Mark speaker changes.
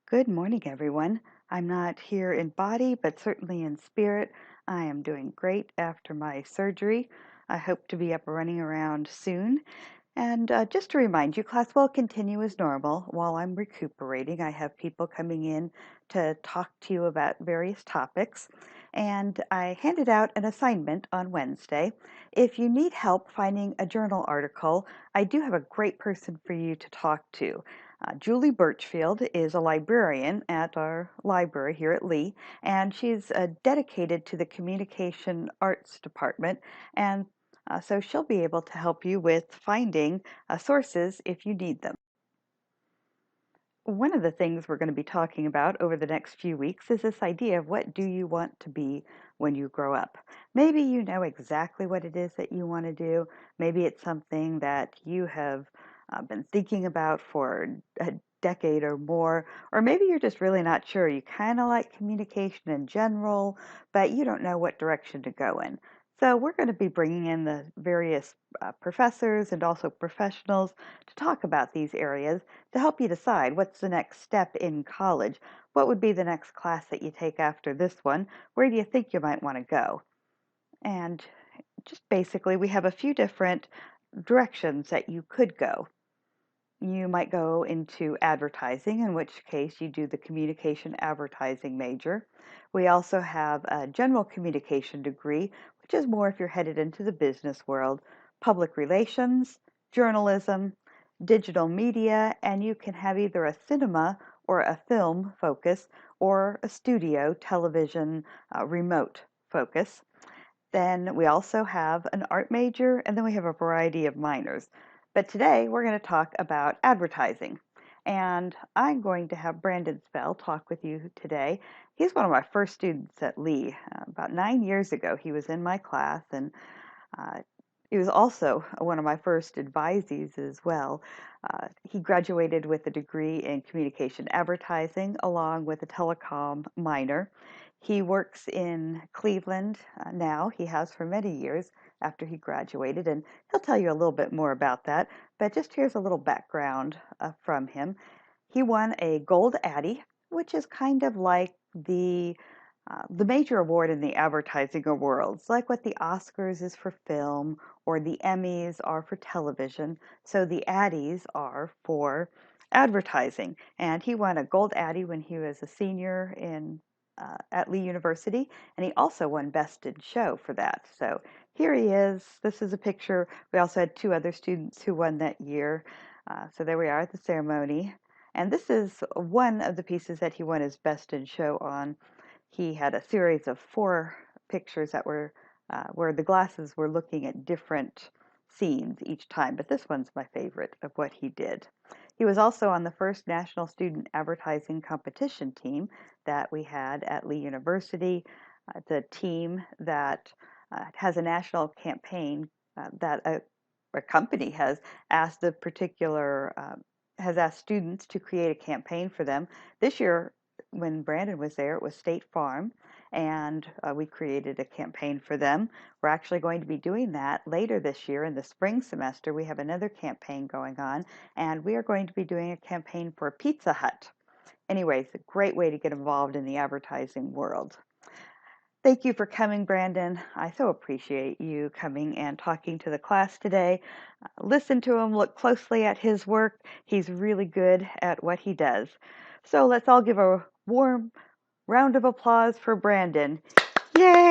Speaker 1: Good morning, everyone. I'm not here in body, but certainly in spirit. I am doing great after my surgery. I hope to be up and running around soon. And just to remind you, class will continue as normal while I'm recuperating. I have people coming in to talk to you about various topics. And I handed out an assignment on Wednesday. If you need help finding a journal article, I do have a great person for you to talk to. Julie Birchfield is a librarian at our library here at Lee, and she's dedicated to the communication arts department. And so she'll be able to help you with finding sources if you need them. One of the things we're going to be talking about over the next few weeks is this idea of what do you want to be when you grow up. Maybe you know exactly what it is that you want to do. Maybe it's something that you have been thinking about for a decade or more, or maybe you're just really not sure. You kind of like communication in general, but you don't know what direction to go in. So we're going to be bringing in the various professors and also professionals to talk about these areas to help you decide what's the next step in college. What would be the next class that you take after this one? Where do you think you might want to go? And just basically, we have a few different directions that you could go. You might go into advertising, in which case you do the communication advertising major. We also have a general communication degree, which is more if you're headed into the business world, public relations, journalism, digital media, and you can have either a cinema or a film focus or a studio, television, remote focus. Then we also have an art major, and then we have a variety of minors. But today we're going to talk about advertising. And I'm going to have Brandon Spell talk with you today. He's one of my first students at Lee. About 9 years ago, he was in my class, and uh, he was also one of my first advisees as well. He graduated with a degree in communication advertising along with a telecom minor. He works in Cleveland now. He has for many years after he graduated, and he'll tell you a little bit more about that. But just here's a little background from him. He won a Gold Addy, which is kind of like the major award in the advertising world. It's like what the Oscars is for film or the Emmys are for television. So the Addies are for advertising. And he won a Gold Addy when he was a senior at Lee University, and he also won Best in Show for that. So here he is. This is a picture. We also had two other students who won that year. So there we are at the ceremony. And this is one of the pieces that he won his Best in Show on. He had a series of four pictures that were where the glasses were looking at different scenes each time, but this one's my favorite of what he did. He was also on the first National Student Advertising Competition team that we had at Lee University. It's a team that has a national campaign that a company has asked the particular has asked students to create a campaign for them. This year, when Brandon was there, it was State Farm, and we created a campaign for them. We're actually going to be doing that later this year in the spring semester. We have another campaign going on, and we are going to be doing a campaign for Pizza Hut. Anyways, a great way to get involved in the advertising world. Thank you for coming, Brandon. I so appreciate you coming and talking to the class today. Listen to him, look closely at his work. He's really good at what he does. So let's all give a warm round of applause for Brandon. Yay!